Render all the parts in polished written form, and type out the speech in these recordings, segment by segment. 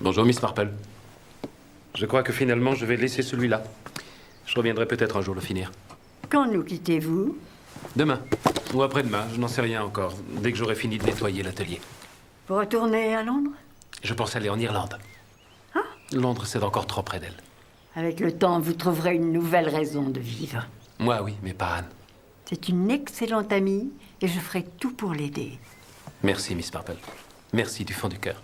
Bonjour, Miss Marple. Je crois que finalement, je vais laisser celui-là. Je reviendrai peut-être un jour le finir. Quand nous quittez-vous? Demain. Ou après-demain, je n'en sais rien encore. Dès que j'aurai fini de nettoyer l'atelier. Vous retournez à Londres? Je pense aller en Irlande. Ah. Londres, c'est encore trop près d'elle. Avec le temps, vous trouverez une nouvelle raison de vivre. Moi, oui, mais pas Anne. C'est une excellente amie et je ferai tout pour l'aider. Merci, Miss Marple. Merci du fond du cœur.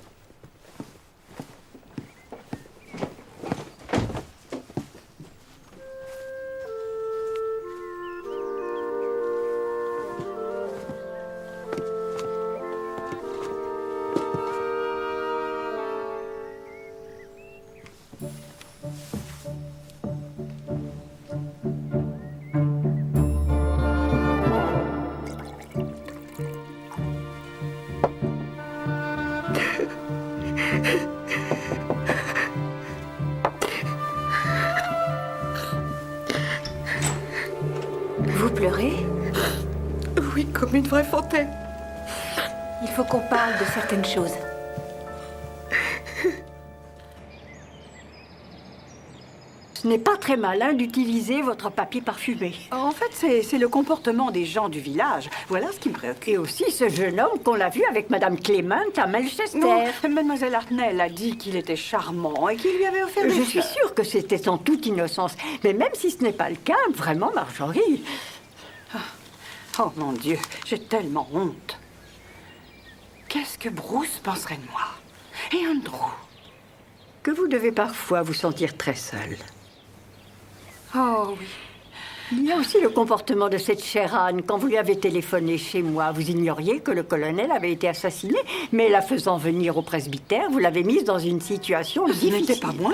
Vous pleurez? Oui, comme une vraie fontaine. Il faut qu'on parle de certaines choses. Ce n'est pas très malin d'utiliser votre papier parfumé. En fait, c'est le comportement des gens du village. Voilà ce qui me préoccupe. Et aussi ce jeune homme qu'on l'a vu avec Madame Clement à Manchester. Non, Mademoiselle Hartnell a dit qu'il était charmant et qu'il lui avait offert des Je suis fleurs. sûre que c'était en toute innocence. Mais même si ce n'est pas le cas, vraiment, Marjorie... Oh mon Dieu, j'ai tellement honte. Qu'est-ce que Bruce penserait de moi? Et Andrew? que vous devez parfois vous sentir très seule. Oh oui. Il y a aussi le comportement de cette chère Anne. Quand vous lui avez téléphoné chez moi, vous ignoriez que le colonel avait été assassiné, mais la faisant venir au presbytère, vous l'avez mise dans une situation Ce difficile. n'était pas moi.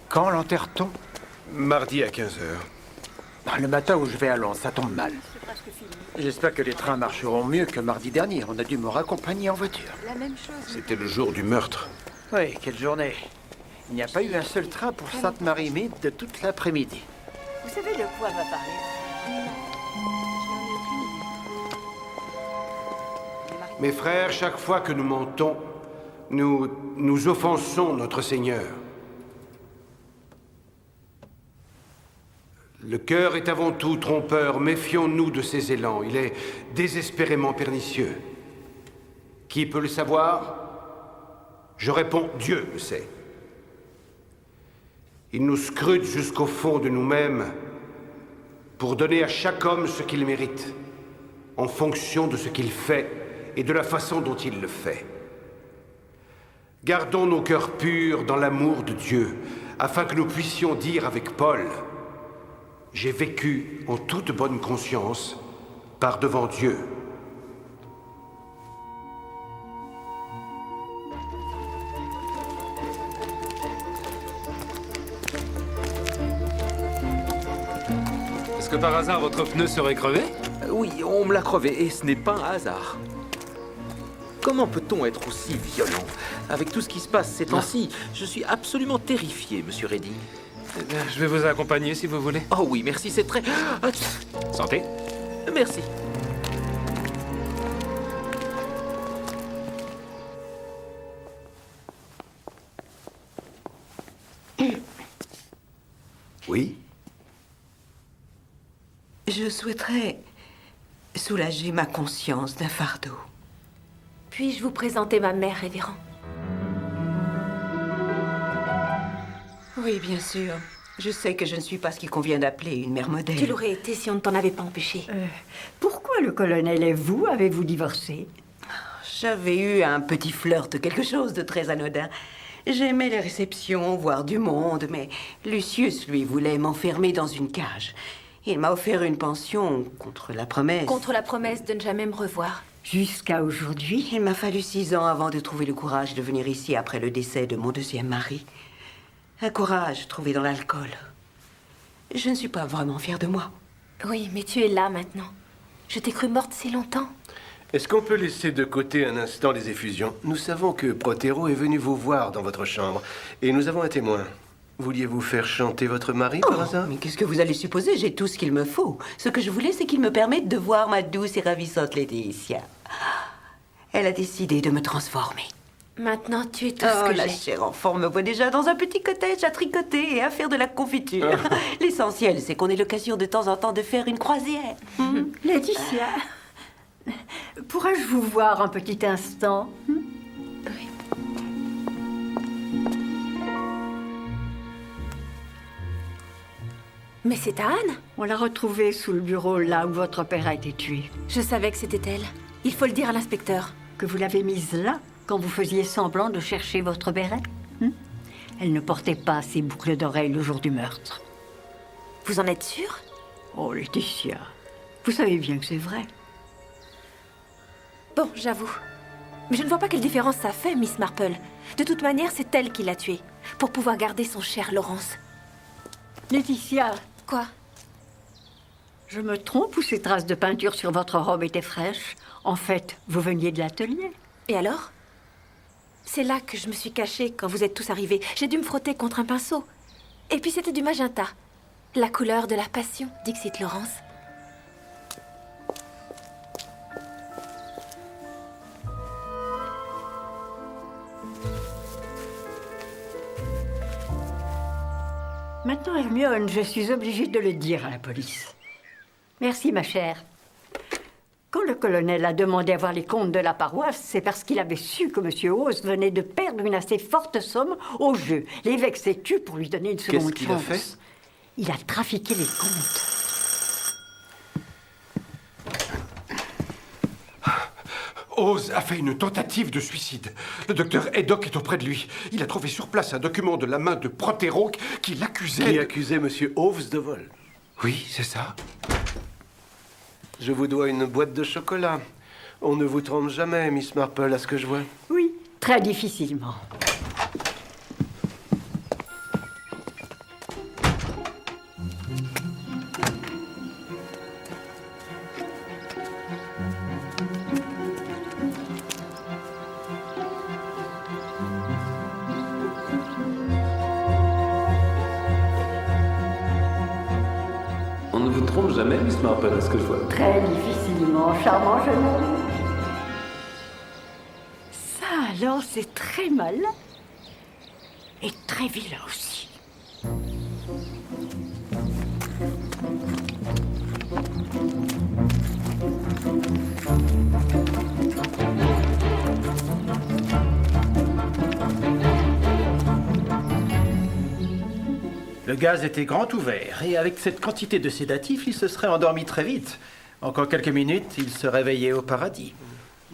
Quand l'enterre-t-on? Mardi à 15h. Le matin où je vais à Londres, ça tombe mal. J'espère que les trains marcheront mieux que mardi dernier. On a dû me raccompagner en voiture. La même chose. C'était le jour du meurtre. Oui, quelle journée. Il n'y a pas eu un seul train pour Sainte-Marie-Mide de toute l'après-midi. Vous savez de quoi va parler? Mes frères, chaque fois que nous mentons, nous offensons notre Seigneur. Le cœur est avant tout trompeur. Méfions-nous de ses élans. Il est désespérément pernicieux. Qui peut le savoir? Je réponds, Dieu le sait. Il nous scrute jusqu'au fond de nous-mêmes pour donner à chaque homme ce qu'il mérite, en fonction de ce qu'il fait et de la façon dont il le fait. Gardons nos cœurs purs dans l'amour de Dieu, afin que nous puissions dire avec Paul: j'ai vécu en toute bonne conscience par devant Dieu. Est-ce que par hasard votre pneu serait crevé? Oui, on me l'a crevé et ce n'est pas un hasard. Comment peut-on être aussi violent? Avec tout ce qui se passe ces temps-ci, je suis absolument terrifié, monsieur Redding. Eh bien, je vais vous accompagner si vous voulez. Oh oui, merci, c'est très... Ah, Santé. merci. Oui? Je souhaiterais soulager ma conscience d'un fardeau. Puis-je vous présenter ma mère, révérend? Oui, bien sûr. Je sais que je ne suis pas ce qu'il convient d'appeler une mère modèle. Tu l'aurais été si on ne t'en avait pas empêché. Pourquoi le colonel et vous avez-vous divorcé? J'avais eu un petit flirt, quelque chose de très anodin. J'aimais les réceptions, voir du monde, mais Lucius, lui, voulait m'enfermer dans une cage. Il m'a offert une pension contre la promesse. Contre la promesse de ne jamais me revoir. Jusqu'à aujourd'hui? Il m'a fallu 6 ans avant de trouver le courage de venir ici après le décès de mon deuxième mari. Un courage trouvé dans l'alcool. Je ne suis pas vraiment fière de moi. Oui, mais tu es là maintenant. Je t'ai cru morte si longtemps. Est-ce qu'on peut laisser de côté un instant les effusions? Nous savons que Protero est venu vous voir dans votre chambre, et nous avons un témoin. Vouliez-vous faire chanter votre mari, par hasard? Mais qu'est-ce que vous allez supposer? J'ai tout ce qu'il me faut. Ce que je voulais, c'est qu'il me permette de voir ma douce et ravissante Laetitia. Elle a décidé de me transformer. Maintenant, tu es tout Oh, ce que la j'ai. chère enfant me voit déjà dans un petit cottage à tricoter et à faire de la confiture. L'essentiel, c'est qu'on ait l'occasion de temps en temps de faire une croisière. Laetitia, pourrais-je vous voir un petit instant? Mais c'est à Anne. On l'a retrouvée sous le bureau, là où votre père a été tué. Je savais que c'était elle. Il faut le dire à l'inspecteur. Que vous l'avez mise là, quand vous faisiez semblant de chercher votre béret. Elle ne portait pas ses boucles d'oreilles le jour du meurtre. Vous en êtes sûr? Oh, Laetitia, vous savez bien que c'est vrai. Bon, j'avoue. Mais je ne vois pas quelle différence ça fait, Miss Marple. De toute manière, c'est elle qui l'a tué. Pour pouvoir garder son cher Laurence. Laetitia, Quoi? je me trompe ou ces traces de peinture sur votre robe étaient fraîches? En fait, vous veniez de l'atelier. Et alors? C'est là que je me suis cachée quand vous êtes tous arrivés. J'ai dû me frotter contre un pinceau. Et puis c'était du magenta. La couleur de la passion, dixit Laurence. Maintenant, Hermione, je suis obligée de le dire à la police. Merci, ma chère. Quand le colonel a demandé à voir les comptes de la paroisse, c'est parce qu'il avait su que M. Hauss venait de perdre une assez forte somme au jeu. L'évêque s'est tu pour lui donner une seconde chance. Qu'est-ce qu'il a fait? Il a trafiqué les comptes. Oz a fait une tentative de suicide. Le docteur Haddock est auprès de lui. Il a trouvé sur place un document de la main de Protéro qui l'accusait... Qui accusait M. Hauss de vol. Oui, c'est ça. Je vous dois une boîte de chocolat. On ne vous trompe jamais, Miss Marple, à ce que je vois. Oui, très difficilement. On ne vous trompe jamais, Miss Marple, à ce que je vois. Très difficilement, charmant jeune homme. Ça, alors, c'est très malin. Et très vilain aussi. Le gaz était grand ouvert, et avec cette quantité de sédatifs, il se serait endormi très vite. Encore quelques minutes, il se réveillait au paradis.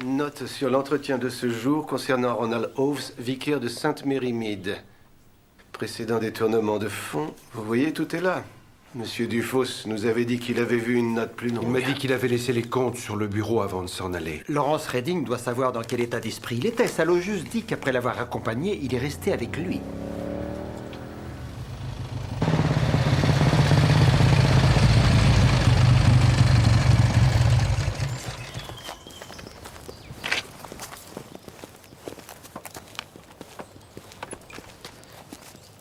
Note sur l'entretien de ce jour concernant Ronald Hauss, vicaire de Sainte-Mérimide. Précédent détournement de fonds. Vous voyez, tout est là. Monsieur Dufosse nous avait dit qu'il avait vu une note plus longue. Il m'a dit qu'il avait laissé les comptes sur le bureau avant de s'en aller. Laurence Redding doit savoir dans quel état d'esprit il était. Sa logeuse dit qu'après l'avoir accompagné, il est resté avec lui.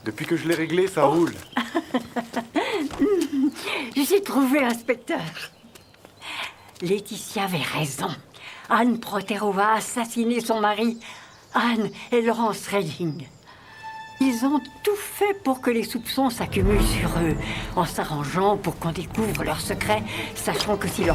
Depuis que je l'ai réglé, ça roule. J'ai trouvé, inspecteur. Laetitia avait raison. Anne Protéro a assassiné son mari. Anne et Laurence Redding. Ils ont tout fait pour que les soupçons s'accumulent sur eux, en s'arrangeant pour qu'on découvre leurs secrets, sachant que si leur